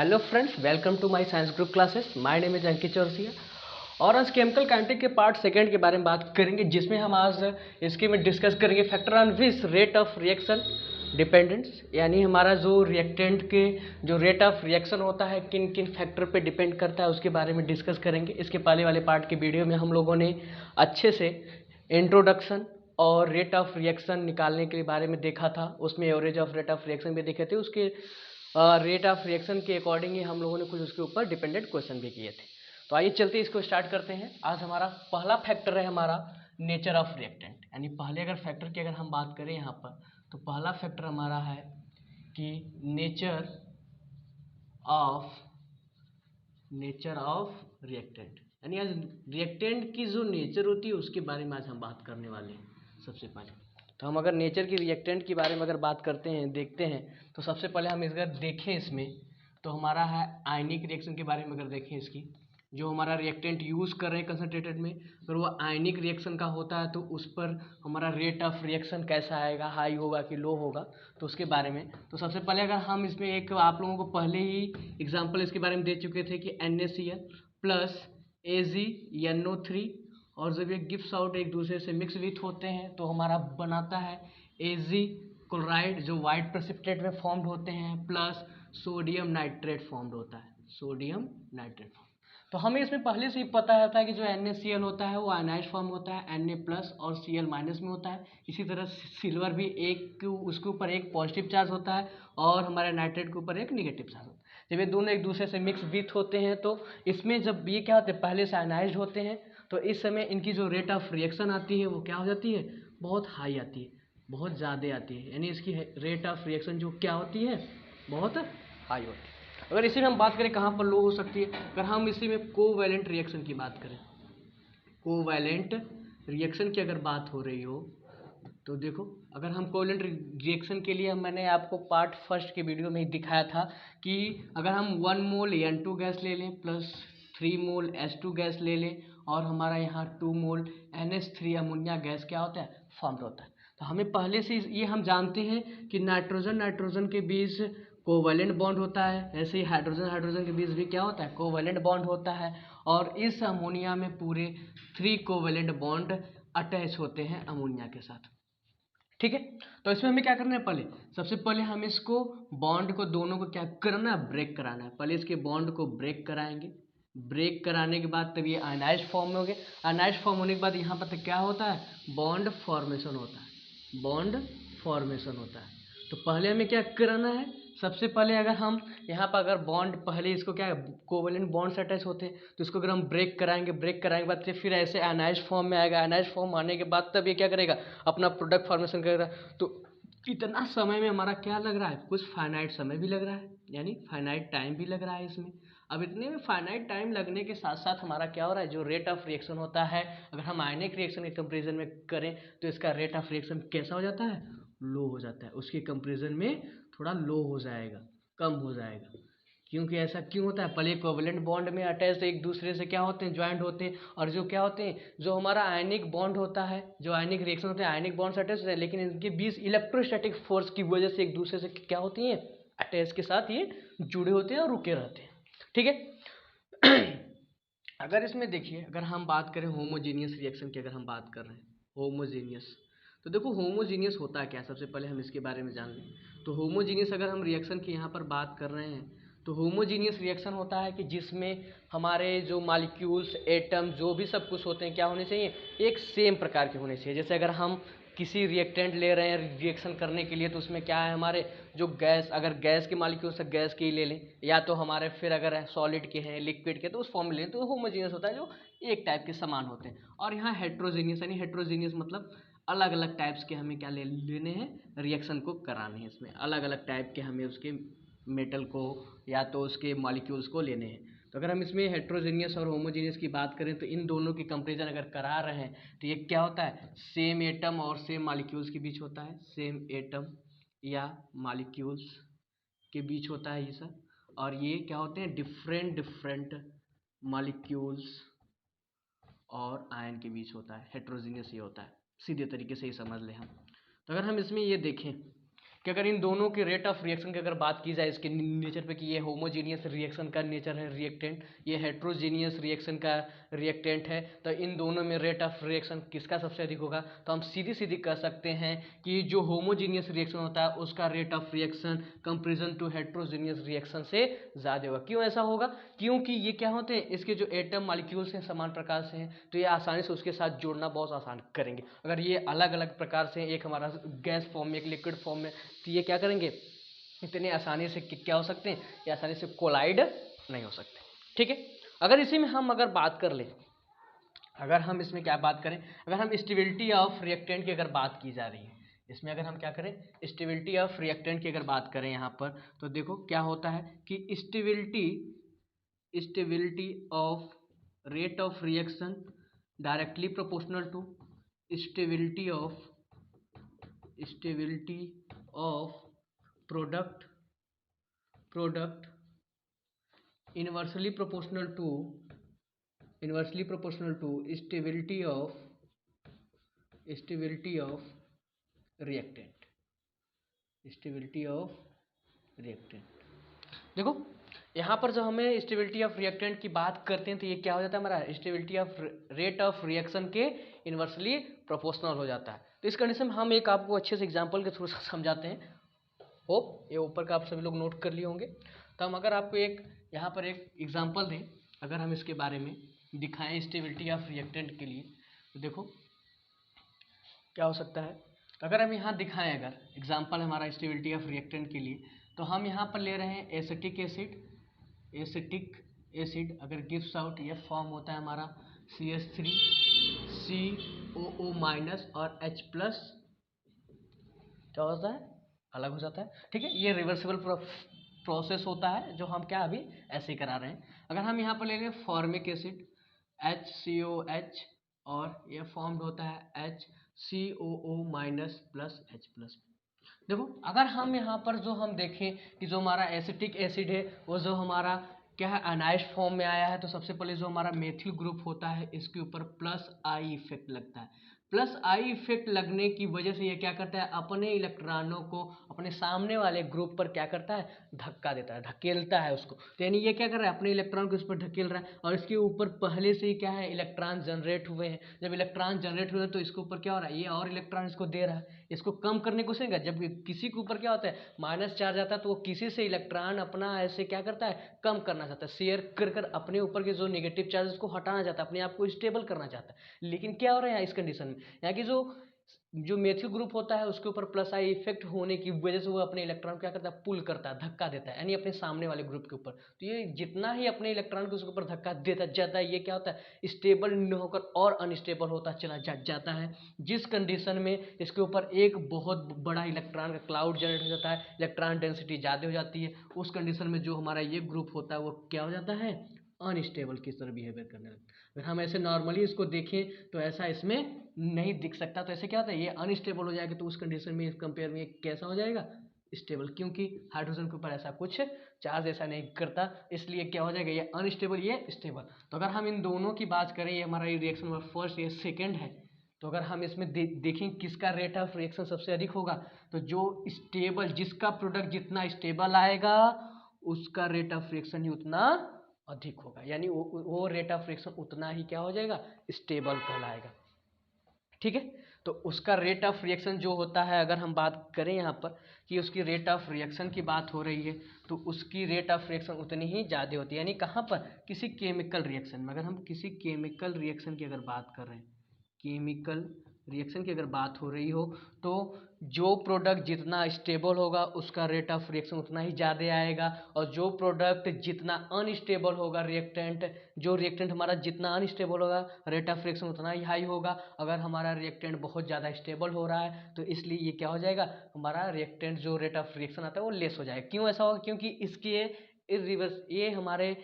Hello friends, welcome to my science group classes. My name is Ankit Chaurasia और आज chemical kinetic के part second के बारे में बात करेंगे, जिसमें हम आज इसके में डिस्कस करेंगे factor on which rate of reaction dependence, यानी हमारा जो रिएक्टेंट के जो रेट ऑफ रिएक्शन होता है किन किन फैक्टर पे डिपेंड करता है उसके बारे में डिस्कस करेंगे। इसके पहले वाले पार्ट के वीडियो में हम लोगों ने अच्छे से इंट्रोडक्शन और रेट ऑफ रिएक्शन निकालने के बारे में देखा था, उसमें average of rate of reaction भी देखे थे, उसके रेट ऑफ रिएक्शन के अकॉर्डिंग ही हम लोगों ने कुछ उसके ऊपर डिपेंडेंट क्वेश्चन भी किए थे। तो आइए चलते इसको स्टार्ट करते हैं। आज हमारा पहला फैक्टर है हमारा नेचर ऑफ रिएक्टेंट, यानी पहले अगर फैक्टर की अगर हम बात करें यहाँ पर, तो पहला फैक्टर हमारा है कि नेचर ऑफ रिएक्टेंट, यानी आज रिएक्टेंट की जो नेचर होती है उसके बारे में आज हम बात करने वाले हैं। सबसे पहले तो हम अगर नेचर की रिएक्टेंट के बारे में अगर बात करते हैं, देखते हैं, तो सबसे पहले हम अगर देखें इसमें, तो हमारा है आयनिक रिएक्शन के बारे में अगर देखें, इसकी जो हमारा रिएक्टेंट यूज़ कर रहे हैं कंसनट्रेटेड में, अगर वो आयनिक रिएक्शन का होता है तो उस पर हमारा रेट ऑफ रिएक्शन कैसा आएगा, हाई होगा कि लो होगा, तो उसके बारे में। तो सबसे पहले अगर हम इसमें एक आप लोगों को पहले ही एग्जांपल इसके बारे में दे चुके थे कि NaCl प्लस AgNO3, और जब ये गिव्स आउट एक दूसरे से मिक्स विथ होते हैं तो हमारा बनाता है Ag क्लोराइड, जो वाइट प्रेसिपिटेट में फॉर्म्ड होते हैं, प्लस सोडियम नाइट्रेट फॉर्म्ड होता है, सोडियम नाइट्रेट फॉर्म। तो हमें इसमें पहले से ही पता रहता है कि जो NaCl होता है वो आयनाइज फॉर्म होता है, Na प्लस और Cl माइनस में होता है। इसी तरह सिल्वर भी एक उसके ऊपर एक पॉजिटिव चार्ज होता है और हमारे नाइट्रेट के ऊपर एक निगेटिव चार्ज होता है। जब ये दोनों एक दूसरे से मिक्स विथ होते हैं तो इसमें जब ये क्या होते हैं, पहले से आयनाइज होते हैं, तो इस समय इनकी जो रेट ऑफ रिएक्शन आती है वो क्या हो जाती है, बहुत हाई आती है, बहुत ज़्यादा आती है, यानी इसकी रेट ऑफ रिएक्शन जो क्या होती है, बहुत हाई होती है। अगर इसी में हम बात करें कहाँ पर लो हो सकती है, अगर हम इसी में कोवैलेंट रिएक्शन की बात करें, कोवैलेंट रिएक्शन की अगर बात हो रही हो, तो देखो अगर हम कोवैलेंट रिएक्शन के लिए मैंने आपको पार्ट फर्स्ट के वीडियो में ही दिखाया था कि अगर हम 1 मोल N2 गैस ले लें प्लस 3 मोल H2 गैस ले लें और हमारा यहाँ 2 मोल NH3 अमोनिया गैस क्या होता है, फॉर्म होता है। तो हमें पहले से ये हम जानते हैं कि नाइट्रोजन नाइट्रोजन के बीच कोवैलेंट बॉन्ड होता है, ऐसे ही हाइड्रोजन हाइड्रोजन के बीच भी क्या होता है, कोवैलेंट बॉन्ड होता है, और इस अमोनिया में पूरे 3 कोवैलेंट बॉन्ड अटैच होते हैं अमोनिया के साथ। ठीक है, तो इसमें हमें क्या करना है, पहले सबसे पहले हम इसको बॉन्ड को दोनों को क्या करना है, ब्रेक कराना है। पहले इसके बॉन्ड को ब्रेक कराएंगे, ब्रेक कराने के बाद तब ये आयनाइज फॉर्म में हो गए। आयनाइज फॉर्म होने के बाद यहाँ पर क्या होता है, बॉन्ड फॉर्मेशन होता है, बॉन्ड फॉर्मेशन होता है। तो पहले हमें क्या कराना है, सबसे पहले अगर हम यहाँ पर अगर बॉन्ड पहले इसको क्या कोवैलेंट बॉन्ड से अटैच होते हैं, तो इसको अगर हम ब्रेक कराएंगे, ब्रेक कराने के बाद फिर ऐसे आयनाइज फॉर्म में आएगा, आयनाइज फॉर्म आने के बाद तब ये क्या करेगा, अपना प्रोडक्ट फॉर्मेशन करेगा। तो इतना समय में हमारा क्या लग रहा है, कुछ फाइनाइट समय भी लग रहा है, यानी फाइनाइट टाइम भी लग रहा है इसमें। अब इतने में फाइनाइट टाइम लगने के साथ साथ हमारा क्या हो रहा है, जो रेट ऑफ रिएक्शन होता है, अगर हम आयनिक रिएक्शन के कंपेरिजन में करें तो इसका रेट ऑफ रिएक्शन कैसा हो जाता है, लो हो जाता है, उसके कंपेरिजन में थोड़ा लो हो जाएगा, कम हो जाएगा। क्योंकि ऐसा क्यों होता है, पहले कोवैलेंट बॉन्ड में अटैच एक दूसरे से क्या होते हैं, ज्वाइंट होते हैं, और जो क्या होते हैं, जो हमारा आयनिक बॉन्ड होता है, जो आयनिक रिएक्शन होते हैं, आयनिक बॉन्ड से अटैच होते हैं, लेकिन इनके बीच इलेक्ट्रोस्टैटिक फोर्स की वजह से एक दूसरे से क्या होती हैं, अटैच के साथ ये जुड़े होते हैं और रुके रहते हैं। ठीक है। अगर इसमें देखिए, अगर हम बात करें होमोजीनियस रिएक्शन की, अगर हम बात कर रहे हैं होमोजीनियस, तो देखो होमोजीनियस होता है क्या, सबसे पहले हम इसके बारे में जान लें। तो होमोजीनियस अगर हम रिएक्शन की यहाँ पर बात कर रहे हैं, तो होमोजीनियस रिएक्शन होता है कि जिसमें हमारे जो मॉलिक्यूल्स, एटम, जो भी सब कुछ होते हैं, क्या होने चाहिए, एक सेम प्रकार के होने चाहिए। जैसे अगर हम किसी रिएक्टेंट ले रहे हैं रिएक्शन करने के लिए, तो उसमें क्या है, हमारे जो गैस, अगर गैस के मॉलिक्यूल्स से गैस के ही ले लें, या तो हमारे फिर अगर सॉलिड के हैं, लिक्विड के, तो उस फॉर्म में लें, तो होमोजीनियस होता है, जो एक टाइप के समान होते हैं। और यहाँ हेट्रोजीनियस, यानी हेट्रोजीनियस मतलब अलग अलग टाइप्स के हमें क्या लेने हैं, रिएक्शन को कराने हैं, इसमें अलग अलग टाइप के हमें उसके मेटल को या तो उसके मॉलिक्यूल्स को लेने हैं। तो अगर हम इसमें हेट्रोजीनियस और होमोजीनियस की बात करें, तो इन दोनों की कंपैरिजन अगर करा रहे हैं, तो ये क्या होता है, सेम एटम और सेम मॉलिक्यूल्स के बीच होता है, सेम एटम या मॉलिक्यूल्स के बीच होता है ये सब। और ये क्या होते हैं, डिफरेंट डिफरेंट मॉलिक्यूल्स और आयन के बीच होता है, हेट्रोजीनियस ये होता है, सीधे तरीके से ही समझ लें हम। तो अगर हम इसमें ये देखें कि अगर इन दोनों के रेट ऑफ रिएक्शन की अगर बात की जाए इसके नेचर पे कि ये होमोजीनियस रिएक्शन का नेचर है रिएक्टेंट, ये हेट्रोजीनियस रिएक्शन का रिएक्टेंट है, तो इन दोनों में रेट ऑफ रिएक्शन किसका सबसे अधिक होगा? तो हम सीधी सीधी कह सकते हैं कि जो होमोजीनियस रिएक्शन होता है उसका rate of reaction comparison to heterogeneous reaction से ज़्यादा होगा। क्यों ऐसा होगा? क्योंकि ये क्या होते हैं, इसके जो एटम मॉलिक्यूल्स हैं समान प्रकार से हैं, तो ये आसानी से उसके साथ जोड़ना बहुत आसान करेंगे। अगर ये अलग अलग प्रकार से एक हमारा गैस फॉर्म में एक लिक्विड फॉर्म में, तो ये क्या करेंगे, इतने आसानी से क्या हो सकते हैं, ये आसानी से कोलाइड नहीं हो सकते। ठीक है, अगर इसी में हम अगर बात कर लें, अगर हम इसमें क्या बात करें, अगर हम स्टेबिलिटी ऑफ रिएक्टेंट की अगर बात की जा रही है, इसमें अगर हम क्या करें, स्टेबिलिटी ऑफ रिएक्टेंट की अगर बात करें यहाँ पर, तो देखो क्या होता है कि stability of rate of reaction directly proportional to stability of product inversely proportional to stability of reactant. देखो यहाँ पर जब हमें स्टेबिलिटी ऑफ रिएक्टेंट की बात करते हैं तो ये क्या हो जाता है, हमारा stability of rate of reaction के इनवर्सली प्रोपोर्शनल हो जाता है। तो इस कंडीशन में हम एक आपको अच्छे से एग्जांपल के थ्रू समझाते हैं। होप ये ऊपर का आप सभी लोग नोट कर लिए होंगे। तो हम अगर आपको एक यहाँ पर एक एग्जांपल दें, अगर हम इसके बारे में दिखाएं स्टेबिलिटी ऑफ रिएक्टेंट के लिए, तो देखो क्या हो सकता है। अगर हम यहाँ दिखाएं, अगर एग्जांपल हमारा स्टेबिलिटी ऑफ रिएक्टेंट के लिए, तो हम यहाँ पर ले रहे हैं एसिटिक एसिड अगर गिव्स आउट, ये फॉर्म होता है हमारा CH3 COO- और H+, क्या होता है, अलग हो जाता है। ठीक है, ये रिवर्सिबल प्रोसेस होता है जो हम क्या अभी ऐसे ही करा रहे हैं। अगर हम यहाँ पर ले रहे हैं फॉर्मिक एसिड HCOH और ये फॉर्म्ड होता है HCOO- प्लस H+। देखो अगर हम यहाँ पर जो हम देखें कि जो हमारा एसिटिक एसिड है वो जो हमारा क्या है अनाइज फॉर्म में आया है, तो सबसे पहले जो हमारा मेथिल ग्रुप होता है इसके ऊपर +I इफेक्ट लगता है। +I इफेक्ट लगने की वजह से ये क्या करता है, अपने इलेक्ट्रॉनों को अपने सामने वाले ग्रुप पर क्या करता है, धक्का देता है, धकेलता है उसको। तो यानी ये क्या कर रहा है, अपने इलेक्ट्रॉन को उस पर धकेल रहा है और इसके ऊपर पहले से ही क्या है, इलेक्ट्रॉन जनरेट हुए हैं। जब इलेक्ट्रॉन जनरेट हुए हैं तो इसके ऊपर क्या हो रहा है, ये और इलेक्ट्रॉन इसको दे रहा है, इसको कम करने की कोशिश करेगा। जब किसी के ऊपर क्या होता है माइनस चार्ज आता है तो वो किसी से इलेक्ट्रॉन अपना ऐसे क्या करता है, कम करना चाहता है, शेयर कर कर अपने ऊपर के जो नेगेटिव चार्ज को हटाना चाहता है, अपने आप को स्टेबल करना चाहता है। लेकिन क्या हो रहा है यहाँ इस कंडीशन में, यहाँ की जो मेथिल ग्रुप होता है उसके ऊपर +I इफेक्ट होने की वजह से वो अपने इलेक्ट्रॉन क्या करता है, पुल करता है, धक्का देता है, यानी अपने सामने वाले ग्रुप के ऊपर। तो ये जितना ही अपने इलेक्ट्रॉन को उसके ऊपर धक्का देता जाता है, ये क्या होता है, स्टेबल न होकर और अनस्टेबल होता चला जाता है। जिस कंडीशन में इसके ऊपर एक बहुत बड़ा इलेक्ट्रॉन का क्लाउड जनरेट हो जाता है, इलेक्ट्रॉन डेंसिटी ज़्यादा हो जाती है, उस कंडीशन में जो हमारा ये ग्रुप होता है वो क्या हो जाता है, अनस्टेबल की तरह बिहेवियर करने लगता है। अगर हम ऐसे नॉर्मली इसको देखें तो ऐसा इसमें नहीं दिख सकता, तो ऐसे क्या होता है, ये अनस्टेबल हो जाएगा। तो उस कंडीशन में इस कंपेयर में ये कैसा हो जाएगा, स्टेबल, क्योंकि हाइड्रोजन के ऊपर ऐसा कुछ चार्ज ऐसा नहीं करता, इसलिए क्या हो जाएगा, ये अनस्टेबल ये स्टेबल। तो अगर हम इन दोनों की बात करें, ये हमारा रिएक्शन नंबर फर्स्ट ये सेकेंड है, तो अगर हम इसमें देखें किसका रेट ऑफ रिएक्शन सबसे अधिक होगा, तो जो स्टेबल, जिसका प्रोडक्ट जितना स्टेबल आएगा उसका रेट ऑफ रिएक्शन ही उतना अधिक होगा, यानी वो रेट ऑफ रिएक्शन उतना ही क्या हो जाएगा, स्टेबल कहलाएगा। ठीक है, तो उसका रेट ऑफ रिएक्शन जो होता है, अगर हम बात करें यहाँ पर कि उसकी रेट ऑफ रिएक्शन की बात हो रही है, तो उसकी रेट ऑफ रिएक्शन उतनी ही ज़्यादा होती है। यानी कहाँ पर, किसी केमिकल रिएक्शन में, अगर हम किसी केमिकल रिएक्शन की अगर बात कर रहे हैं, केमिकल रिएक्शन की अगर बात हो रही हो, तो जो प्रोडक्ट जितना स्टेबल होगा उसका रेट ऑफ रिएक्शन उतना ही ज़्यादा आएगा, और जो प्रोडक्ट जितना अनस्टेबल होगा, जो रिएक्टेंट हमारा जितना अनस्टेबल होगा रेट ऑफ रिएक्शन उतना ही हाई होगा। अगर हमारा रिएक्टेंट बहुत ज़्यादा स्टेबल हो रहा है तो इसलिए ये क्या हो जाएगा, हमारा रिएक्टेंट जो रेट ऑफ रिएक्शन आता है वो लेस हो जाएगा। क्यों ऐसा होगा, क्योंकि इसके रिवर्स ये हमारे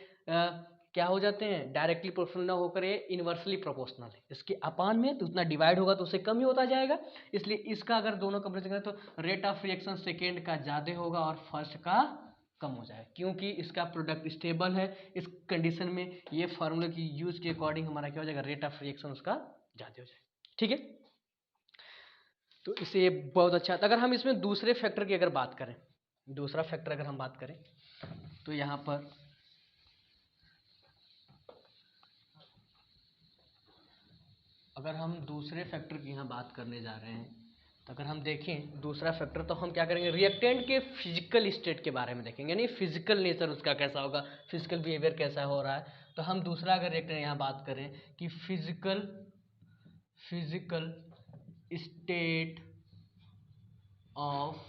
क्या हो जाते हैं, डायरेक्टली प्रोपोर्शनल ना होकर ये इनवर्सली प्रोपोर्शनल है। इसके अपान में तो उतना डिवाइड होगा तो उससे कम ही होता जाएगा, इसलिए इसका अगर दोनों कंपेरिजन करें तो रेट ऑफ रिएक्शन सेकेंड का ज़्यादा होगा और फर्स्ट का कम हो जाएगा, क्योंकि इसका प्रोडक्ट स्टेबल है। इस कंडीशन में ये फार्मूला की यूज के अकॉर्डिंग हमारा क्या हो जाएगा, रेट ऑफ रिएक्शन उसका ज़्यादा हो जाएगा। ठीक है, तो इससे ये बहुत अच्छा है। अगर हम इसमें दूसरे फैक्टर की अगर बात करें, दूसरा फैक्टर अगर हम बात करें तो यहाँ पर अगर हम दूसरे फैक्टर की यहाँ बात करने जा रहे हैं तो अगर हम देखें दूसरा फैक्टर तो हम क्या करेंगे, रिएक्टेंट के फिजिकल स्टेट के बारे में देखेंगे, यानी फिजिकल नेचर उसका कैसा होगा, फिजिकल बिहेवियर कैसा हो रहा है। तो हम दूसरा अगर रिएक्टेंट यहाँ बात करें कि फिजिकल स्टेट ऑफ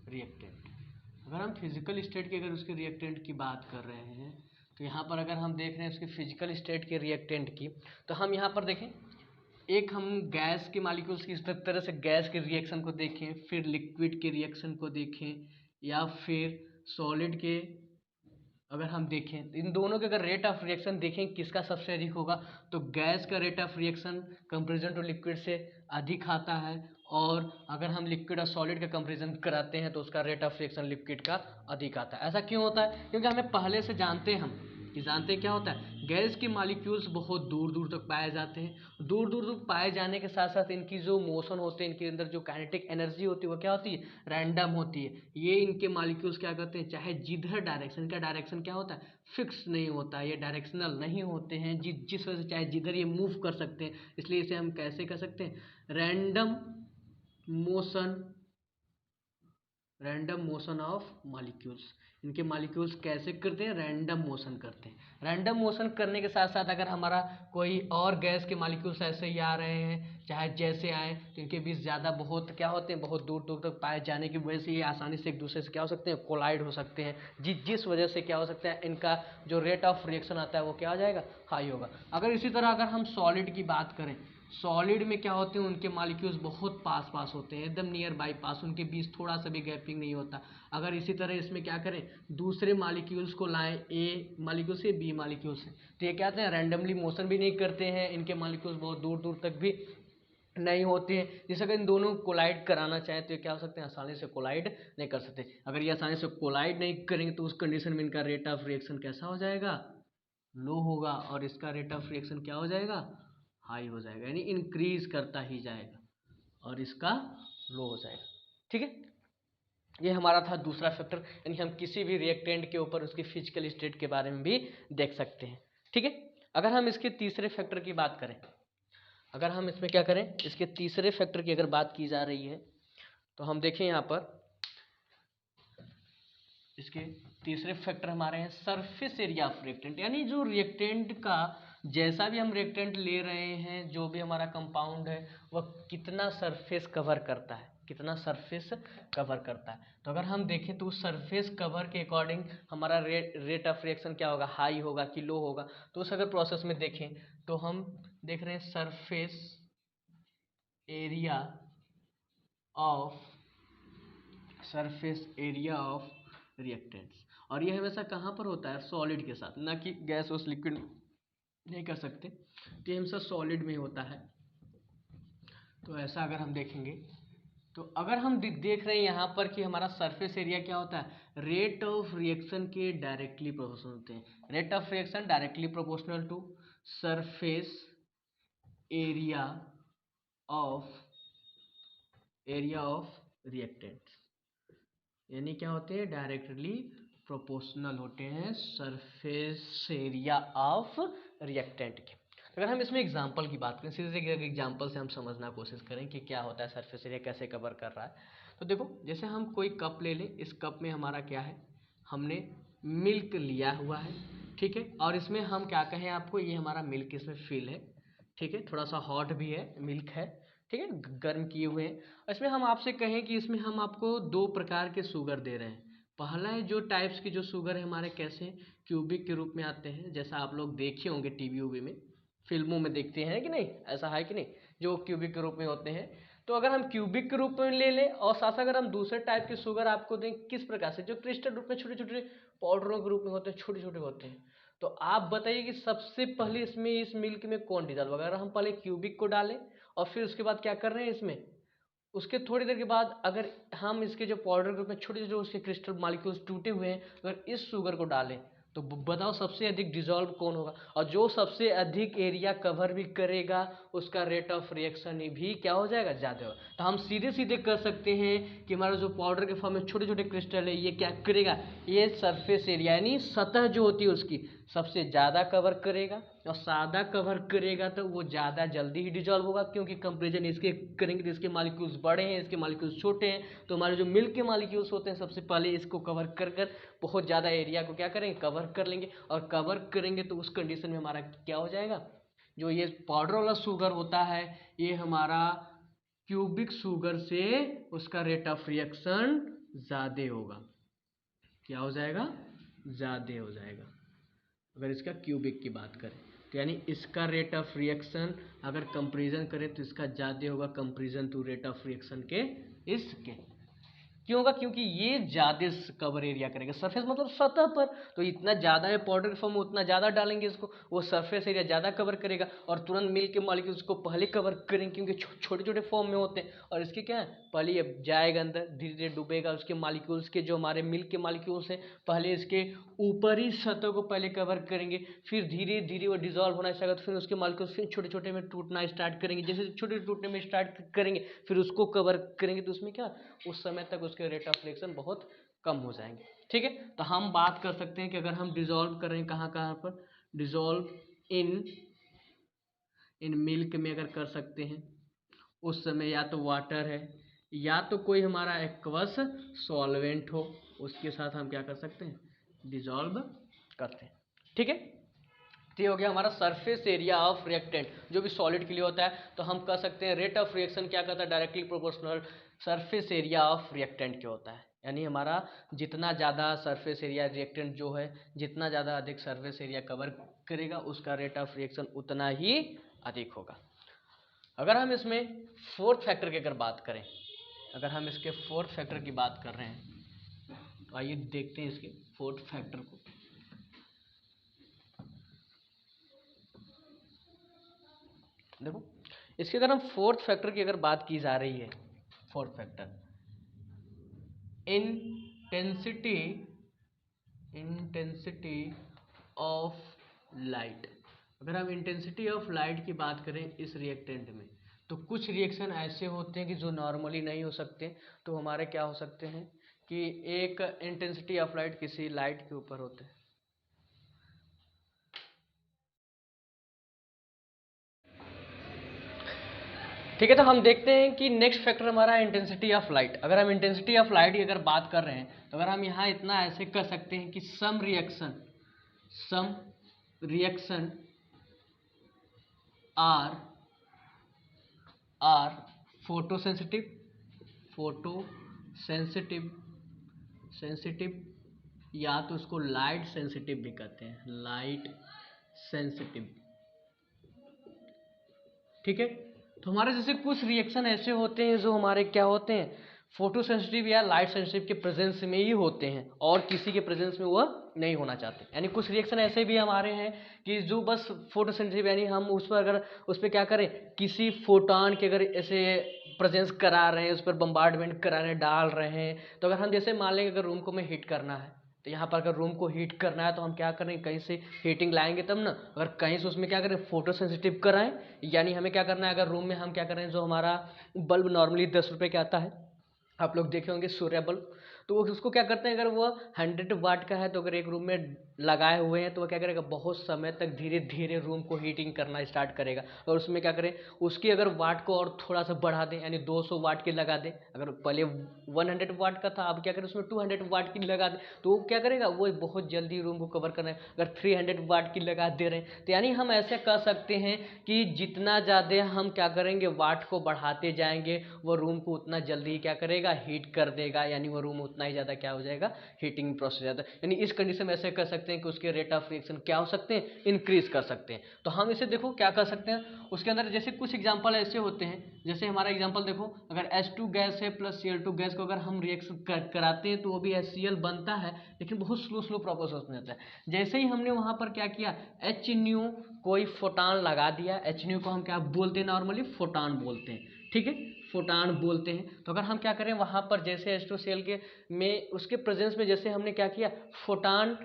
रिएक्टेंट, अगर हम फिजिकल स्टेट की अगर उसके रिएक्टेंट की बात कर रहे हैं तो यहाँ पर अगर हम देख रहे हैं उसके फिजिकल स्टेट के रिएक्टेंट की, तो हम यहाँ पर देखें, एक हम गैस के मॉलिक्यूल्स की इस तरह से गैस के रिएक्शन को देखें, फिर लिक्विड के रिएक्शन को देखें, या फिर सॉलिड के अगर हम देखें, इन दोनों के अगर रेट ऑफ रिएक्शन देखें किसका सबसे अधिक होगा, तो गैस का rate of reaction comparison to liquid से अधिक आता है, और अगर हम लिक्विड और सॉलिड का कंपेरिजन कराते हैं तो उसका रेट ऑफ रिएक्शन लिक्विड का अधिक आता है। ऐसा क्यों होता है, क्योंकि हमें पहले से जानते हैं क्या होता है, गैस के मॉलिक्यूल्स बहुत दूर दूर तक पाए जाते हैं। दूर दूर तक पाए जाने के साथ साथ इनकी जो मोशन होते हैं, इनके अंदर जो काइनेटिक एनर्जी होती है वो क्या होती है, रैंडम होती है। ये इनके मॉलिक्यूल्स क्या करते हैं, चाहे जिधर डायरेक्शन, का डायरेक्शन क्या होता है, फिक्स नहीं होता है, ये डायरेक्शनल नहीं होते हैं, जिस वजह से चाहे जिधर ये मूव कर सकते हैं, इसलिए इसे हम कैसे कर सकते हैं, रैंडम मोशन ऑफ मॉलिक्यूल्स। इनके मॉलिक्यूल्स कैसे करते हैं, रैंडम मोशन करते हैं। रैंडम मोशन करने के साथ साथ अगर हमारा कोई और गैस के मॉलिक्यूल्स ऐसे ही आ रहे हैं, चाहे जैसे आए, तो इनके बीच ज़्यादा बहुत क्या होते हैं, बहुत दूर दूर तक पाए जाने की वजह से ये आसानी से एक दूसरे से क्या हो सकते हैं, कोलाइड हो सकते हैं, जिस वजह से क्या हो सकता है, इनका जो रेट ऑफ रिएक्शन आता है वो क्या हो जाएगा, हाई होगा। अगर इसी तरह अगर हम सॉलिड की बात करें, सॉलिड में क्या होते हैं, उनके मॉलिक्यूल्स बहुत पास पास होते हैं, एकदम नियर बाई पास, उनके बीच थोड़ा सा भी गैपिंग नहीं होता। अगर इसी तरह इसमें क्या करें, दूसरे मॉलिक्यूल्स को लाएं, ए मॉलिक्यूल से बी मॉलिक्यूल से, तो ये क्या होते हैं, रैंडमली मोशन भी नहीं करते हैं, इनके मॉलिक्यूल्स बहुत दूर दूर तक भी नहीं होते हैं। जैसे अगर इन दोनों को कोलाइड कराना चाहें तो ये क्या हो सकते हैं, आसानी से कोलाइड नहीं कर सकते। अगर ये आसानी से कोलाइड नहीं करेंगे तो उस कंडीशन में इनका रेट ऑफ रिएक्शन कैसा हो जाएगा, लो होगा, और इसका रेट ऑफ रिएक्शन क्या हो जाएगा, हाई हो जाएगा, यानी इंक्रीज करता ही जाएगा, और इसका लो हो जाएगा। ठीक है, ये हमारा था दूसरा फैक्टर, यानी हम किसी भी रिएक्टेंट के ऊपर उसकी फिजिकल स्टेट के बारे में भी देख सकते हैं। ठीक है, अगर हम इसके तीसरे फैक्टर की बात करें, अगर हम इसमें क्या करें, इसके तीसरे फैक्टर की अगर बात की जा रही है तो हम देखें यहाँ पर इसके तीसरे फैक्टर हमारे हैं सरफेस एरिया ऑफ रिएक्टेंट, यानी जो रिएक्टेंट का जैसा भी हम रिएक्टेंट ले रहे हैं, जो भी हमारा कंपाउंड है वह कितना सरफेस कवर करता है, कितना सरफेस कवर करता है। तो अगर हम देखें तो उस सरफेस कवर के अकॉर्डिंग हमारा रेट ऑफ रिएक्शन क्या होगा, हाई होगा कि लो होगा। तो उस अगर प्रोसेस में देखें तो हम देख रहे हैं सरफेस एरिया ऑफ रिएक्टेंट्स, और ये हमेशा कहाँ पर होता है, सॉलिड के साथ, ना कि गैस और लिक्विड नहीं कर सकते, तो ये हमेशा सॉलिड में होता है। तो ऐसा अगर हम देखेंगे तो अगर हम देख रहे हैं यहाँ पर कि हमारा सरफेस एरिया क्या होता है, रेट ऑफ रिएक्शन के डायरेक्टली प्रोपोर्शनल होते हैं। Rate of reaction directly proportional to surface area of reactants, यानी क्या होते हैं, डायरेक्टली प्रोपोर्शनल होते हैं सरफेस एरिया ऑफ रिएक्टेंट के। अगर हम इसमें एग्जांपल की बात करें, सीधे सीधे एग्जांपल से हम समझना कोशिश करें कि क्या होता है, सरफेस एरिया कैसे कवर कर रहा है। तो देखो, जैसे हम कोई कप ले लें, इस कप में हमारा क्या है, हमने मिल्क लिया हुआ है, ठीक है, और इसमें हम क्या कहें आपको, ये हमारा मिल्क इसमें फिल है, ठीक है, थोड़ा सा हॉट भी है, मिल्क है, ठीक है, गर्म किए हुए हैं। इसमें हम आपसे कहें कि इसमें हम आपको दो प्रकार के शुगर दे रहे हैं। पहला है जो टाइप्स की जो शुगर है हमारे कैसे हैं, क्यूबिक के रूप में आते हैं, जैसा आप लोग देखे होंगे टीवी वीवी में, फिल्मों में देखते हैं कि नहीं, ऐसा है कि नहीं, जो क्यूबिक के रूप में होते हैं। तो अगर हम क्यूबिक के रूप में ले लें, और साथ अगर हम दूसरे टाइप के शुगर आपको दें, किस प्रकार से, जो क्रिस्टल रूप में छोटे छोटे पाउडरों के रूप में होते हैं, छोटे छोटे होते हैं। तो आप बताइए कि सबसे पहले इसमें इस मिल्क में कौन डिजॉल्व होगा। अगर हम पहले क्यूबिक को डालें और फिर उसके बाद क्या कर रहे हैं इसमें, उसके थोड़ी देर के बाद अगर हम इसके जो पाउडर के रूप में छोटे जो उसके क्रिस्टल मॉलिक्यूल्स टूटे हुए हैं, अगर इस शुगर को डालें तो बताओ सबसे अधिक डिजॉल्व कौन होगा, और जो सबसे अधिक एरिया कवर भी करेगा उसका रेट ऑफ रिएक्शन भी क्या हो जाएगा, ज़्यादा होगा। तो हम सीधे सीधे कर सकते हैं कि हमारा जो पाउडर के फॉर्म में छोटे छोटे क्रिस्टल है ये क्या करेगा, ये सरफेस एरिया यानी सतह जो होती है उसकी सबसे ज़्यादा कवर करेगा, और ज़्यादा कवर करेगा तो वो ज़्यादा जल्दी ही डिजॉल्व होगा, क्योंकि कंपेरिजन इसके करेंगे तो इसके मॉलिक्यूल्स बड़े हैं, इसके मॉलिक्यूल्स छोटे हैं, तो हमारे जो मिल्क के मॉलिक्यूल्स होते हैं सबसे पहले इसको कवर कर कर बहुत ज़्यादा एरिया को क्या करेंगे, कवर कर लेंगे, और कवर करेंगे तो उस कंडीशन में हमारा क्या हो जाएगा, जो ये पाउडर वाला शुगर होता है ये हमारा क्यूबिक शुगर से उसका रेट ऑफ रिएक्शन ज़्यादा होगा, क्या हो जाएगा, ज़्यादा हो जाएगा। अगर इसका क्यूबिक की बात करें तो यानी इसका रेट ऑफ रिएक्शन अगर कंपेरिजन करें तो इसका ज़्यादा होगा comparison to rate of reaction के इसके। क्यों होगा, क्योंकि ये ज़्यादा कवर एरिया करेगा, सरफेस मतलब सतह पर, तो इतना ज़्यादा है पाउडर के फॉर्म में उतना ज़्यादा डालेंगे इसको, वो सरफेस एरिया ज़्यादा कवर करेगा, और तुरंत मिल्क के मॉलिक्यूल्स को पहले कवर करेंगे क्योंकि छोटे छोटे फॉर्म में होते हैं, और इसके क्या है पहले ये जाएगा अंदर धीरे धीरे डूबेगा, उसके मॉलिक्यूल्स के जो हमारे मिल्क के मॉलिक्यूल्स हैं पहले इसके ऊपरी सतह को पहले कवर करेंगे, फिर धीरे धीरे वो डिजॉल्व होना स्टार्ट होगा, फिर उसके मॉलिक्यूल्स फिर छोटे छोटे में टूटना स्टार्ट करेंगे, जैसे छोटे टूटने में स्टार्ट करेंगे फिर उसको कवर करेंगे, तो उसमें क्या उस समय तक उसके रेट ऑफ रिएक्शन बहुत कम हो जाएंगे। ठीक है, तो हम बात कर सकते हैं कि अगर हम डिजॉल्व कर रहे हैं कहाँ कहाँ पर, डिजॉल्व इन मिल्क में अगर कर सकते हैं उस समय या तो वाटर है या तो कोई हमारा एक्वस सॉल्वेंट हो, उसके साथ हम क्या कर सकते हैं, डिजॉल्व करते हैं। ठीक है, तो ये हो गया हमारा सरफेस एरिया ऑफ रिएक्टेंट, जो भी सॉलिड के लिए होता है, तो हम कह सकते हैं रेट ऑफ रिएक्शन क्या करता है, directly proportional surface area of reactant के होता है, यानी हमारा जितना ज़्यादा सरफेस एरिया रिएक्टेंट जो है जितना ज़्यादा अधिक सरफेस एरिया कवर करेगा उसका रेट ऑफ रिएक्शन उतना ही अधिक होगा। अगर हम इसमें फोर्थ फैक्टर की अगर बात करें, अगर हम इसके फोर्थ फैक्टर की बात कर रहे हैं तो आइए देखते हैं इसके फोर्थ फैक्टर को। देखो इसके अगर हम फोर्थ फैक्टर की अगर बात की जा रही है, fourth factor intensity of light, अगर हम इंटेंसिटी ऑफ लाइट की बात करें इस रिएक्टेंट में, तो कुछ रिएक्शन ऐसे होते हैं कि जो नॉर्मली नहीं हो सकते, तो हमारे क्या हो सकते हैं कि एक इंटेंसिटी ऑफ लाइट किसी लाइट के ऊपर होते हैं। ठीक है, तो हम देखते हैं कि नेक्स्ट फैक्टर हमारा इंटेंसिटी ऑफ लाइट। अगर हम इंटेंसिटी ऑफ लाइट की अगर बात कर रहे हैं तो अगर हम यहाँ इतना ऐसे कर सकते हैं कि सम रिएक्शन आर फोटोसेंसिटिव या तो उसको लाइट सेंसिटिव भी कहते हैं, लाइट सेंसिटिव। ठीक है, तो हमारे जैसे कुछ रिएक्शन ऐसे होते हैं जो हमारे क्या होते हैं, फोटो सेंसिटिव या लाइट सेंसिटिव के प्रेजेंस में ही होते हैं और किसी के प्रेजेंस में वह नहीं होना चाहते। यानी कुछ रिएक्शन ऐसे भी हमारे हैं कि जो बस फोटो सेंसिटिव, यानी हम उस पर अगर उस पर क्या करें, किसी फोटोन के अगर ऐसे प्रेजेंस करा रहे हैं, उस पर बम्बार्डमेंट करा रहे हैं, डाल रहे हैं, तो अगर हम जैसे मान लेंगे अगर रूम को हमें हीट करना है, तो यहाँ पर अगर रूम को हीट करना है तो हम क्या करेंगे, कहीं से हीटिंग लाएंगे तब ना, अगर कहीं से उसमें क्या करें फोटो सेंसिटिव कराएं, यानी हमें क्या करना है, अगर रूम में हम क्या करें, जो हमारा बल्ब नॉर्मली 10 रुपये का आता है, आप लोग देखे होंगे सूर्य बल्ब, तो वो उसको क्या करते हैं, अगर वो 100 वाट का है तो अगर एक रूम में लगाए हुए हैं तो वो क्या करेगा, बहुत समय तक धीरे धीरे रूम को हीटिंग करना स्टार्ट करेगा, और उसमें क्या करें, उसकी अगर वाट को और थोड़ा सा बढ़ा दें, यानी 200 वाट की लगा दें, अगर पहले 100 वाट का था अब क्या करें उसमें 200 वाट की लगा दें, तो वो क्या करेगा, वो बहुत जल्दी रूम को कवर करना है। अगर 300 वाट की लगा दे रहे हैं, तो यानी हम ऐसे कर सकते हैं कि जितना ज़्यादा हम क्या करेंगे वाट को बढ़ाते जाएंगे वो रूम को उतना जल्दी क्या करेगा, हीट कर देगा, यानी वो रूम उतना ही ज़्यादा क्या हो जाएगा, हीटिंग प्रोसेस ज़्यादा। यानी इस कंडीशन में ऐसे कर सकते हैं कि उसके रेट ऑफ रिएक्शन क्या हो सकते हैं, इंक्रीज कर सकते हैं। तो हम इसे देखो क्या कर सकते हैं, उसके अंदर जैसे कुछ एग्जांपल ऐसे होते हैं, जैसे हमारा एग्जांपल देखो, अगर H2 गैस है प्लस Cl2 गैस को अगर हम रिएक्शन कराते हैं तो वो भी HCl बनता है, लेकिन बहुत स्लो प्रोसेस में होता है। जैसे ही हमने वहाँ पर क्या किया, H न्यू कोई फोटान लगा दिया, H न्यू को हम क्या बोलते हैं, नॉर्मली फोटान बोलते हैं। ठीक है, फोटान बोलते हैं। तो अगर हम क्या करें वहाँ पर जैसे H2Cl के में उसके प्रेजेंस में जैसे हमने क्या किया, फोटान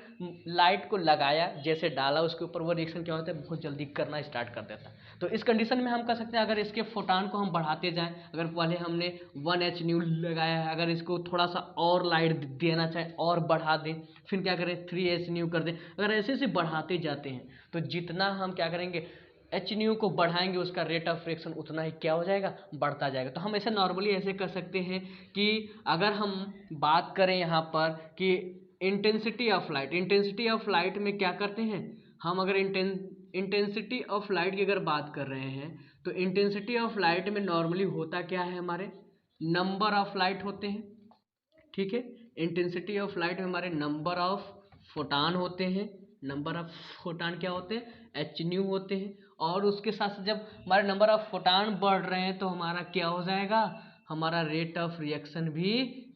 लाइट को लगाया, जैसे डाला उसके ऊपर, वो रिएक्शन क्या होता है, बहुत जल्दी करना स्टार्ट कर देता है। तो इस कंडीशन में हम कर सकते हैं, अगर इसके फोटान को हम बढ़ाते जाएं, अगर पहले हमने 1H न्यू लगाया है, अगर इसको थोड़ा सा और लाइट देना चाहे और बढ़ा दें, फिर क्या करें 3H न्यू कर दें, अगर ऐसे ऐसे बढ़ाते जाते हैं तो जितना हम क्या करेंगे एच न्यू को बढ़ाएंगे उसका रेट ऑफ रिएक्शन उतना ही क्या हो जाएगा, बढ़ता जाएगा। तो हम ऐसे नॉर्मली ऐसे कर सकते हैं कि अगर हम बात करें यहाँ पर कि इंटेंसिटी ऑफ लाइट में क्या करते हैं हम, अगर इंटेंसिटी ऑफ लाइट की अगर बात कर रहे हैं तो इंटेंसिटी ऑफ लाइट में नॉर्मली होता क्या है, हमारे नंबर ऑफ लाइट होते हैं, ठीक है। इंटेंसिटी ऑफ लाइट में हमारे नंबर ऑफ फोटान होते हैं, नंबर ऑफ फोटान क्या होते हैं, एच न्यू होते हैं। और उसके साथ जब हमारे नंबर ऑफ फोटान बढ़ रहे हैं तो हमारा क्या हो जाएगा, हमारा रेट ऑफ रिएक्शन भी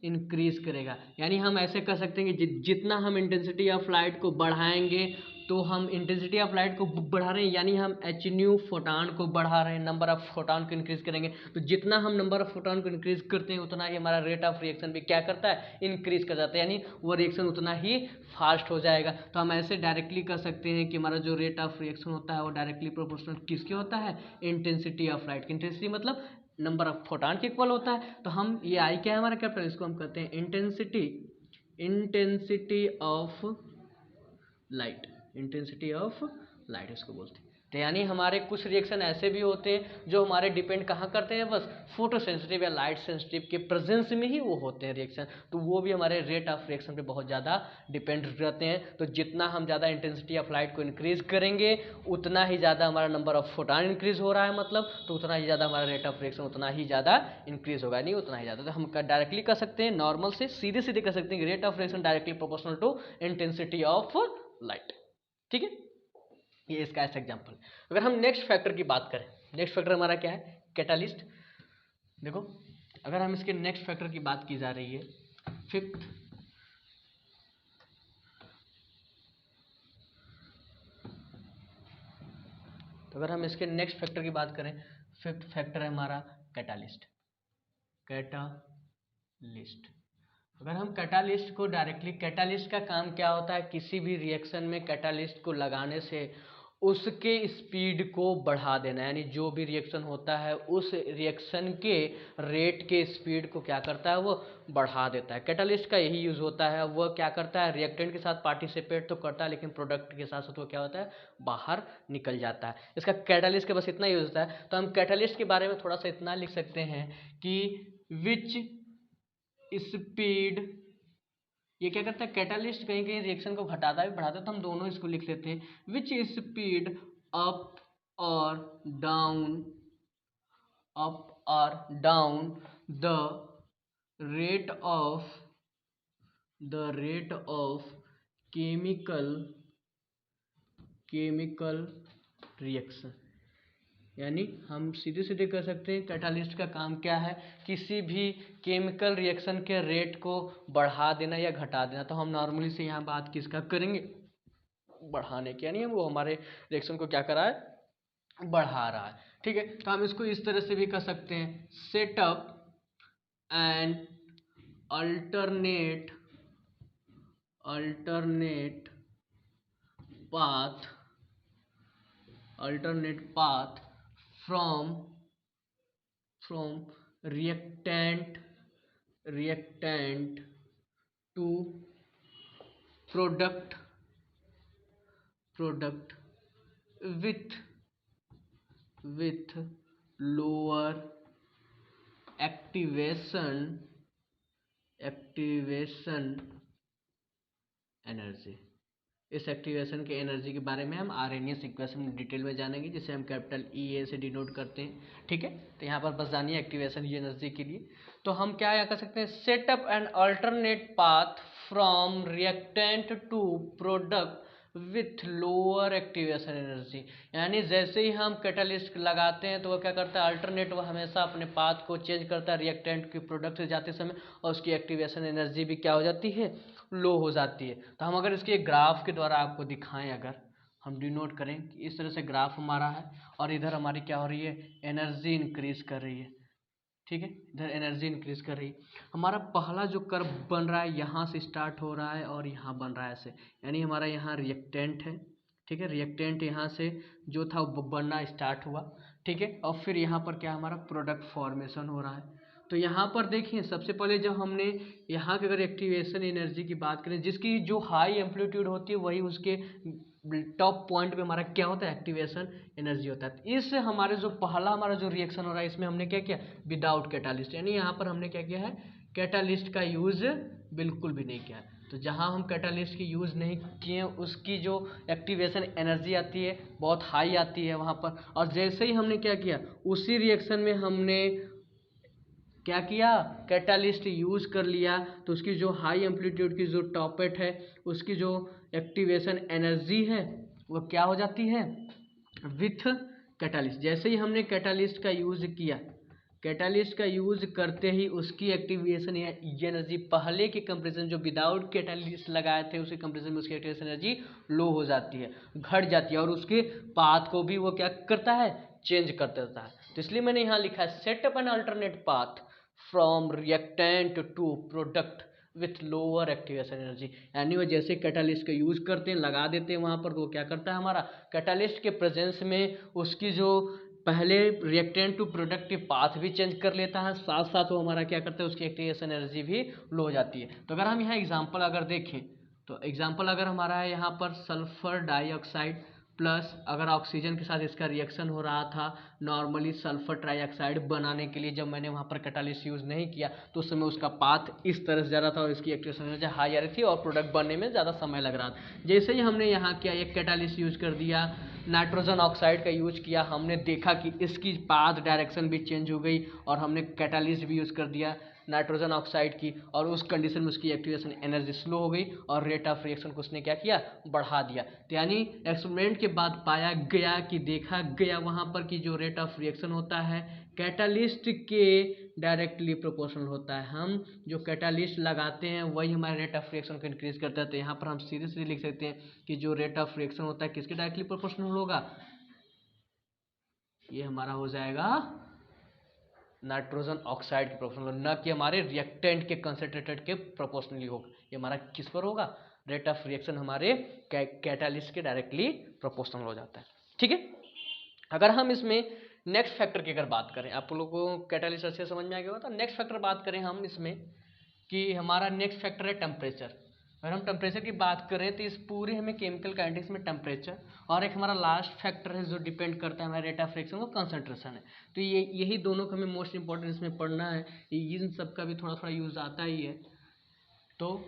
इंक्रीज करेगा। यानी हम ऐसे कर सकते हैं कि जितना हम इंटेंसिटी ऑफ लाइट को बढ़ाएंगे, तो हम इंटेंसिटी ऑफ लाइट को बढ़ा रहे हैं यानी हम एच न्यू फोटान को बढ़ा रहे हैं, नंबर ऑफ फोटान को इंक्रीज करेंगे। तो जितना हम नंबर ऑफ फोटान को इंक्रीज करते हैं उतना ही हमारा रेट ऑफ रिएक्शन भी क्या करता है, इंक्रीज कर जाता है, यानी वो रिएक्शन उतना ही फास्ट हो जाएगा। तो हम ऐसे डायरेक्टली कर सकते हैं कि हमारा जो रेट ऑफ रिएक्शन होता है वो डायरेक्टली प्रोपोर्शनल किसके होता है, इंटेंसिटी ऑफ लाइट की। इंटेंसिटी मतलब नंबर ऑफ फोटान के इक्वल होता है। तो हम ये आई क्या है हमारा कैपिटल, इसको हम कहते हैं intensity of light, intensity of light इसको बोलते हैं। तो यानी हमारे कुछ रिएक्शन ऐसे भी होते हैं जो हमारे डिपेंड कहाँ करते हैं, बस फोटो सेंसिटिव या लाइट सेंसिटिव के प्रेजेंस में ही वो होते हैं रिएक्शन, तो वो भी हमारे रेट ऑफ रिएक्शन पे बहुत ज़्यादा डिपेंड रहते हैं। तो जितना हम ज़्यादा इंटेंसिटी ऑफ लाइट को इंक्रीज करेंगे उतना ही ज़्यादा हमारा नंबर ऑफ फोटान इंक्रीज हो रहा है, मतलब तो उतना ही ज़्यादा हमारा रेट ऑफ रिएक्शन उतना ही ज़्यादा इंक्रीज होगा, नहीं उतना ही ज़्यादा। तो हम डायरेक्टली कर सकते हैं, नॉर्मल से सीधे सीधे कर सकते हैं कि rate of reaction directly proportional to intensity of light, ठीक है। ये इसका ऐसा एग्जांपल। अगर हम नेक्स्ट फैक्टर की बात करें, नेक्स्ट फैक्टर हमारा क्या है, कैटालिस्ट। देखो अगर हम इसके नेक्स्ट फैक्टर की बात की जा रही है, फिफ्थ, तो अगर हम इसके नेक्स्ट फैक्टर की बात करें, फिफ्थ फैक्टर है हमारा कैटालिस्ट। अगर हम कैटालिस्ट को डायरेक्टली, कैटालिस्ट का काम क्या होता है, किसी भी रिएक्शन में कैटालिस्ट को लगाने से उसके स्पीड को बढ़ा देना, यानी जो भी रिएक्शन होता है उस रिएक्शन के रेट के स्पीड को क्या करता है, वो बढ़ा देता है। कैटालिस्ट का यही यूज़ होता है। वह क्या करता है, रिएक्टेंट के साथ पार्टिसिपेट तो करता है लेकिन प्रोडक्ट के साथ साथ वो क्या होता है, बाहर निकल जाता है। इसका कैटालिस्ट का बस इतना यूज होता है। तो हम कैटालिस्ट के बारे में थोड़ा सा इतना लिख सकते हैं कि विच स्पीड, ये क्या करता है, कैटालिस्ट कहीं कहीं रिएक्शन को घटाता है बढ़ाता है, तो हम दोनों इसको लिख लेते हैं। विच स्पीड अप और down the rate of chemical reaction. यानी हम सीधे सीधे कह सकते हैं कैटालिस्ट का काम क्या है, किसी भी केमिकल रिएक्शन के रेट को बढ़ा देना या घटा देना। तो हम नॉर्मली से यहाँ बात किसका करेंगे, बढ़ाने की, यानी वो हमारे रिएक्शन को क्या कर रहा है, बढ़ा रहा है, ठीक है। तो हम इसको इस तरह से भी कर सकते हैं, set up and alternate path from reactant to product with lower activation energy. इस एक्टिवेशन के एनर्जी के बारे में हम आरएनएस इक्वेशन में डिटेल में जानेंगे, जिसे हम कैपिटल ई से डिनोट करते हैं, ठीक है। तो यहाँ पर बस जानिए एक्टिवेशन की एनर्जी के लिए। तो हम क्या कर सकते हैं, set up an alternate path from reactant to product with lower activation energy. यानी जैसे ही हम कैटालिस्ट लगाते हैं तो वो क्या करता है, अल्टरनेट, वो हमेशा अपने पाथ को चेंज करता है रिएक्टेंट के प्रोडक्ट से जाते समय, और उसकी एक्टिवेशन एनर्जी भी क्या हो जाती है, लो हो जाती है। तो हम अगर इसके ग्राफ के द्वारा आपको दिखाएं, अगर हम डिनोट करें कि इस तरह से ग्राफ हमारा है और इधर हमारी क्या हो रही है, एनर्जी इंक्रीज कर रही है। ठीक है, इधर एनर्जी इंक्रीज कर रही। हमारा पहला जो कर्व बन रहा है यहाँ से स्टार्ट हो रहा है और यहाँ बन रहा है ऐसे, यानी हमारा यहाँ रिएक्टेंट है, ठीक है, रिएक्टेंट यहाँ से जो था वो बनना स्टार्ट हुआ, ठीक है, और फिर यहाँ पर क्या हमारा प्रोडक्ट फॉर्मेशन हो रहा है। तो यहाँ पर देखिए सबसे पहले जब हमने यहाँ की अगर एक्टिवेशन एनर्जी की बात करें, जिसकी जो हाई एम्पलीट्यूड होती है वही उसके टॉप पॉइंट पे हमारा क्या होता है, एक्टिवेशन एनर्जी होता है। इस हमारे जो पहला हमारा जो रिएक्शन हो रहा है इसमें हमने क्या किया, विदाउट कैटालिस्ट, यानी यहाँ पर हमने क्या किया है, कैटालिस्ट का यूज बिल्कुल भी नहीं किया है। तो जहाँ हम कैटालिस्ट की यूज़ नहीं किए उसकी जो एक्टिवेशन एनर्जी आती है बहुत हाई आती है वहाँ पर, और जैसे ही हमने क्या किया उसी रिएक्शन में हमने क्या किया, कैटालिस्ट यूज़ कर लिया, तो उसकी जो हाई एम्पलीट्यूड की जो टॉपेट है उसकी जो एक्टिवेशन एनर्जी है वो क्या हो जाती है विथ कैटालिस्ट। जैसे ही हमने कैटालिस्ट का यूज़ किया, कैटालिस्ट का यूज़ करते ही उसकी एक्टिवेशन एनर्जी पहले के कंपैरिजन जो विदाउट कैटालिस्ट लगाए थे उसके कंपैरिजन में उसकी एक्टिवेशन एनर्जी लो हो जाती है, घट जाती है, और उसके पाथ को भी वो क्या करता है, चेंज कर देता है। तो इसलिए मैंने यहाँ लिखा है set up an alternate path from reactant to product with lower activation energy. यानी वो जैसे कैटालिस्ट का यूज़ करते हैं, लगा देते हैं वहाँ पर, तो वो क्या करता है, हमारा कैटालिस्ट के प्रेजेंस में उसकी जो पहले रिएक्टेंट टू प्रोडक्ट के पाथ भी चेंज कर लेता है, साथ साथ वो हमारा क्या करता है, उसकी एक्टिवेशन एनर्जी भी लो हो जाती है। तो अगर हम यहाँ एग्जांपल अगर देखें, तो एग्जांपल अगर हमारा है यहाँ पर सल्फर डाइऑक्साइड प्लस अगर ऑक्सीजन के साथ इसका रिएक्शन हो रहा था नॉर्मली सल्फर ट्राइऑक्साइड बनाने के लिए, जब मैंने वहाँ पर कैटालिस्ट यूज़ नहीं किया तो उस समय उसका पाथ इस तरह से जा रहा था और इसकी एक्टिवेशन एनर्जी हाई आ रही थी और प्रोडक्ट बनने में ज़्यादा समय लग रहा था। जैसे ही हमने यहाँ किया एक कैटालिस्ट यूज़ कर दिया, नाइट्रोजन ऑक्साइड का यूज किया, हमने देखा कि इसकी पाथ डायरेक्शन भी चेंज हो गई और हमने कैटालिस्ट भी यूज़ कर दिया नाइट्रोजन ऑक्साइड की, और उस कंडीशन में उसकी एक्टिवेशन एनर्जी स्लो हो गई और रेट ऑफ रिएक्शन को उसने क्या किया, बढ़ा दिया। तो यानी एक्सपेरिमेंट के बाद पाया गया कि देखा गया वहाँ पर कि जो रेट ऑफ रिएक्शन होता है कैटालिस्ट के डायरेक्टली प्रोपोर्शनल होता है। हम जो कैटालिस्ट लगाते हैं वही हमारे रेट ऑफ रिएक्शन को इंक्रीज करता है। तो यहाँ पर हम सीधे सीधे लिख सकते हैं कि जो रेट ऑफ रिएक्शन होता है किसके डायरेक्टली प्रोपोर्शनल होगा, ये हमारा हो जाएगा नाइट्रोजन ऑक्साइड के प्रोपोर्शनल, न कि हमारे रिएक्टेंट के कंसंट्रेटेड के प्रोपोर्शनली होगा। ये हमारा किस पर होगा, रेट ऑफ रिएक्शन हमारे कैटालिस्ट के डायरेक्टली प्रोपोर्शनल हो जाता है। ठीक है, अगर हम इसमें नेक्स्ट फैक्टर की अगर बात करें, आप लोगों को कैटालिस्ट अच्छे समझ में आ गया होगा। तो नेक्स्ट फैक्टर बात करें हम इसमें कि हमारा नेक्स्ट फैक्टर है टेम्परेचर। अगर हम टेम्परेचर की बात करें तो इस पूरे हमें केमिकल काइनेटिक्स में टेम्परेचर और एक हमारा लास्ट फैक्टर है जो डिपेंड करता है हमारे रेट ऑफ रिएक्शन, वो कंसंट्रेशन है। तो ये यही दोनों को हमें मोस्ट इंपॉर्टेंट इसमें पढ़ना है, इन सब का भी थोड़ा थोड़ा यूज़ आता ही है। तो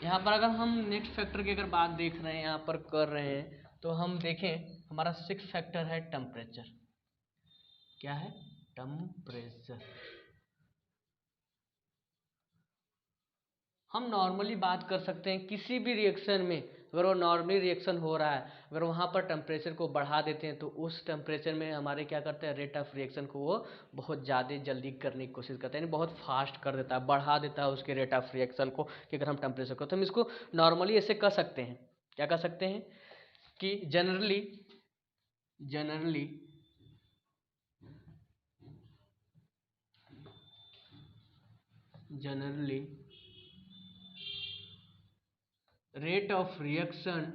यहाँ पर अगर हम नेक्स्ट फैक्टर की अगर बात देख रहे हैं यहाँ पर कर रहे हैं, तो हम देखें हमारा सिक्स फैक्टर है टेम्परेचर। क्या है, टेम्परेचर। हम नॉर्मली बात कर सकते हैं किसी भी रिएक्शन में, अगर वो नॉर्मली रिएक्शन हो रहा है, अगर वहाँ पर टेम्परेचर को बढ़ा देते हैं तो उस टेम्परेचर में हमारे क्या करते हैं, रेट ऑफ रिएक्शन को वो बहुत ज़्यादा जल्दी करने की कोशिश करते हैं, यानी बहुत फास्ट कर देता है, बढ़ा देता है उसके रेट ऑफ रिएक्शन को। कि अगर हम टेम्परेचर को, तो हम इसको नॉर्मली ऐसे कर सकते हैं, क्या कर सकते हैं कि generally rate of reaction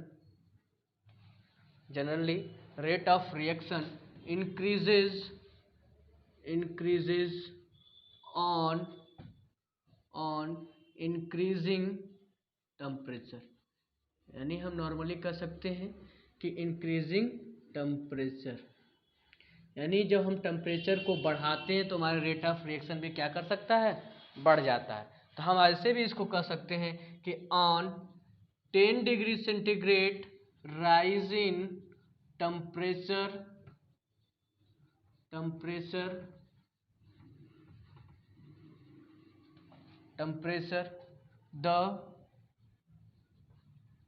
increases on increasing temperature। यानी हम नॉर्मली कर सकते हैं कि इंक्रीजिंग टेम्परेचर, यानी जब हम टेम्परेचर को बढ़ाते हैं तो हमारे रेट ऑफ रिएक्शन भी क्या कर सकता है, बढ़ जाता है। तो हम ऐसे भी इसको कर सकते हैं कि on 10 degree centigrade rise in temperature the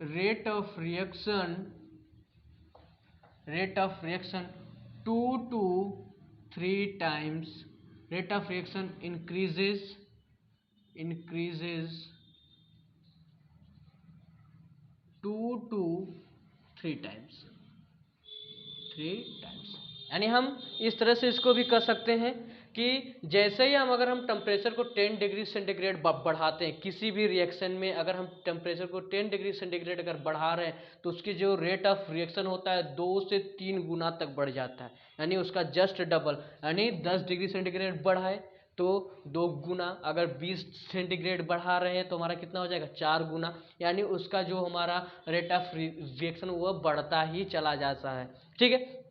rate of reaction 2 to 3 times, rate of reaction increases 2 to 3 times। यानी हम इस तरह से इसको भी कर सकते हैं कि जैसे ही अगर हम टेम्परेचर को 10 डिग्री सेंटीग्रेड बढ़ाते हैं, किसी भी रिएक्शन में अगर हम टेम्परेचर को 10 डिग्री सेंटीग्रेड अगर बढ़ा रहे हैं तो उसकी जो रेट ऑफ रिएक्शन होता है 2 से 3 गुना तक बढ़ जाता है, यानी उसका जस्ट डबल। यानी 10 डिग्री सेंटीग्रेड बढ़ाए तो 2 गुना, अगर 20 सेंटीग्रेड बढ़ा रहे हैं तो हमारा कितना हो जाएगा 4 गुना, यानी उसका जो हमारा रेट ऑफ रिएक्शन वह बढ़ता ही चला जाता है। ठीक है,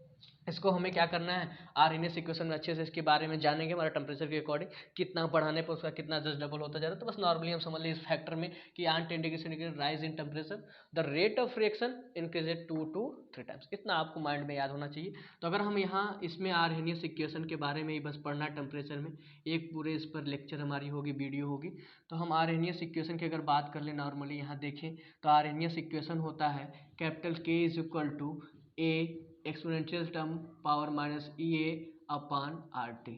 इसको हमें क्या करना है, आरएनएस इक्वेशन में अच्छे से इसके बारे में जानेंगे, हमारा टेम्परेचर के अकॉर्डिंग कितना बढ़ाने पर उसका कितना जस्ट डबल होता जा रहा है। तो बस नॉर्मली हम समझ लीजिए इस फैक्टर में कि on 10 degree centigrade rise in temperature the rate of reaction increases 2 to 3 times, इतना आपको माइंड में याद होना चाहिए। तो अगर हम यहाँ इसमें आरएनएस इक्वेशन के बारे में ही बस पढ़ना है टेम्परेचर में, एक पूरे इस पर लेक्चर हमारी होगी, वीडियो होगी। तो हम आरएनएस इक्वेशन की अगर बात कर ले नॉर्मली यहाँ देखें तो आरएनएस इक्वेशन होता है capital K is equal to A exponential term power minus E A upon R T,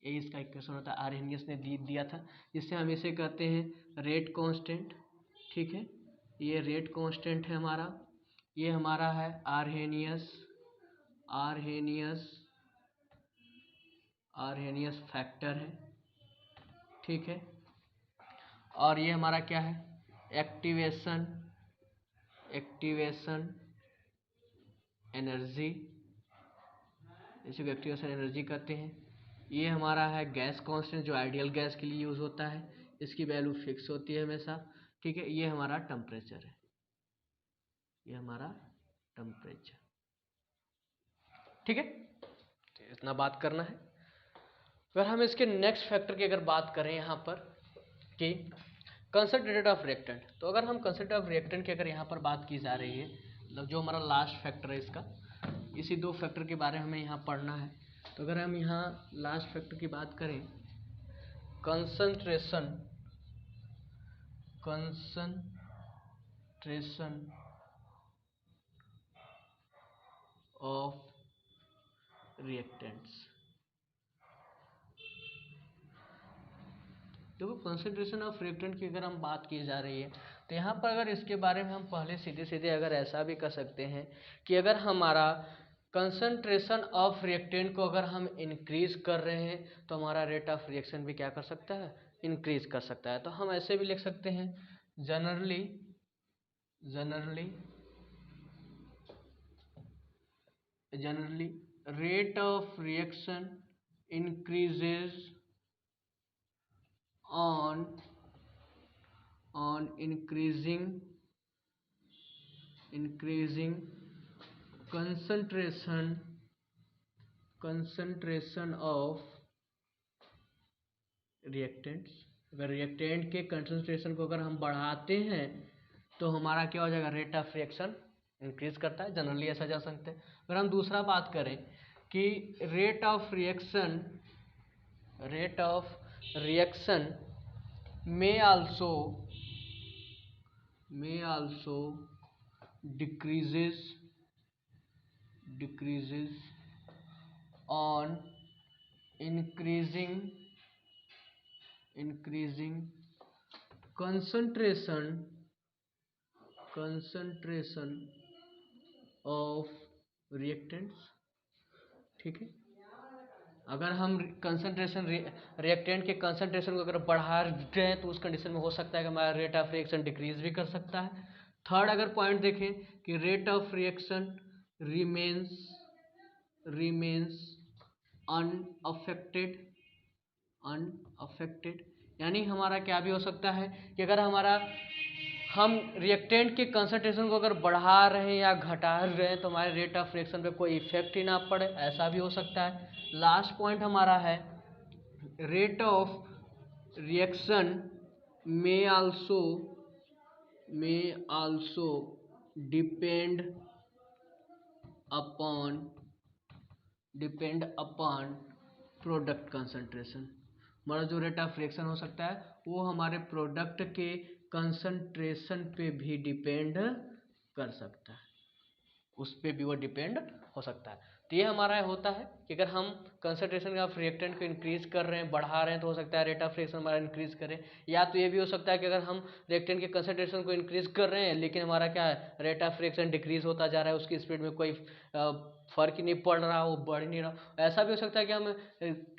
ये इसका इक्वेशन होता है, आरएनएस ने दिया था, जिससे हम इसे कहते हैं रेट कांस्टेंट। ठीक है, ये रेट कांस्टेंट है हमारा, ये हमारा है आरएनएस फैक्टर है। ठीक है, और ये हमारा क्या है, एक्टिवेशन एनर्जी, इसी को एक्टिवेशन एनर्जी कहते हैं। ये हमारा है गैस कांस्टेंट, जो आइडियल गैस के लिए यूज होता है, इसकी वैल्यू फिक्स होती है हमेशा। ठीक है, ये हमारा टेम्परेचर है, ये हमारा टेम्परेचर। ठीक है, तो इतना बात करना है। अगर हम इसके नेक्स्ट फैक्टर की अगर बात करें यहाँ पर कि कंसंट्रेटेड ऑफ रिएक्टेंट, तो अगर हम कंसंट्रेटेड ऑफ रिएक्टेंट की अगर यहाँ पर बात की जा रही है, मतलब जो हमारा लास्ट फैक्टर है इसका, इसी 2 फैक्टर के बारे में हमें यहाँ पढ़ना है। तो अगर हम यहाँ लास्ट फैक्टर की बात करें, कंसंट्रेशन ऑफ रिएक्टेंट्स, देखो कंसंट्रेशन ऑफ रिएक्टेंट की अगर हम बात की जा रही है तो यहाँ पर अगर इसके बारे में हम पहले सीधे सीधे अगर ऐसा भी कर सकते हैं कि अगर हमारा कंसंट्रेशन ऑफ रिएक्टेंट को अगर हम इंक्रीज कर रहे हैं तो हमारा रेट ऑफ रिएक्शन भी क्या कर सकता है, इंक्रीज कर सकता है। तो हम ऐसे भी लिख सकते हैं, generally rate of reaction increases on increasing concentration of reactants. अगर रिएक्टेंट के कंसंट्रेशन को अगर हम बढ़ाते हैं तो हमारा क्या हो जाएगा, रेट ऑफ रिएक्शन इंक्रीज करता है, जनरली ऐसा जा सकते हैं। अगर हम दूसरा बात करें कि rate of reaction may also decreases on increasing concentration of reactants। ठीक है, अगर हम कंसंट्रेशन रिएक्टेंट के कंसंट्रेशन को अगर बढ़ा रहे हैं तो उस कंडीशन में हो सकता है कि हमारा रेट ऑफ रिएक्शन डिक्रीज भी कर सकता है। थर्ड अगर पॉइंट देखें कि rate of reaction remains unaffected, यानी हमारा क्या भी हो सकता है कि अगर हम रिएक्टेंट के कंसंट्रेशन को अगर बढ़ा रहे हैं या घटा रहे हैं तो हमारे रेट ऑफ रिएक्शन पे कोई इफेक्ट ही ना पड़े, ऐसा भी हो सकता है। लास्ट पॉइंट हमारा है rate of reaction may also depend upon product concentration. हमारा जो रेट ऑफ रिएक्शन हो सकता है वो हमारे प्रोडक्ट के कंसंट्रेशन पे भी डिपेंड कर सकता है, उस पे भी वो डिपेंड हो सकता है। तो ये हमारा होता है कि अगर हम कंसंट्रेशन ऑफ रिएक्टेंट को इंक्रीज कर रहे हैं, बढ़ा रहे हैं, तो हो सकता है रेट ऑफ रिएक्शन हमारा इंक्रीज करे। या तो ये भी हो सकता है कि अगर हम रिएक्टेंट के कंसंट्रेशन को इंक्रीज कर रहे हैं लेकिन हमारा क्या है, रेट ऑफ रिएक्शन डिक्रीज होता जा रहा है, उसकी स्पीड में कोई फर्क ही नहीं पड़ रहा, वो बढ़ ही नहीं रहा। ऐसा भी हो सकता है कि हम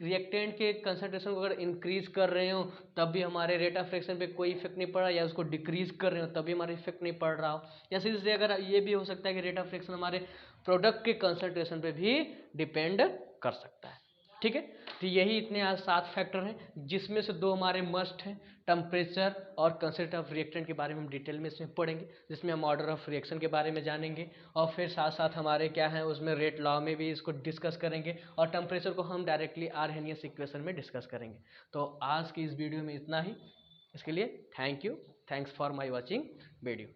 रिएक्टेंट के कंसंट्रेशन को अगर इंक्रीज कर रहे हो तब भी हमारे रेट ऑफ रिएक्शन पे कोई इफेक्ट नहीं पड़ रहा, या उसको डिक्रीज कर रहे हो तब भी हमारा इफेक्ट नहीं पड़ रहा हो। या सीधे से अगर ये भी हो सकता है कि रेट ऑफ रिएक्शन हमारे प्रोडक्ट के कंसंट्रेशन पे भी डिपेंड कर सकता है। ठीक है, तो यही इतने आज 7 फैक्टर हैं, जिसमें से 2 हमारे मस्ट हैं, टेम्परेचर और कंसेप्ट ऑफ रिएक्टेंट के बारे में हम डिटेल में इसमें पढ़ेंगे, जिसमें हम ऑर्डर ऑफ रिएक्शन के बारे में जानेंगे, और फिर साथ साथ हमारे क्या है उसमें रेट लॉ में भी इसको डिस्कस करेंगे, और टेम्परेचर को हम डायरेक्टली आर्हेनियस इक्वेशन में डिस्कस करेंगे। तो आज की इस वीडियो में इतना ही, इसके लिए thank you, thanks for my watching video.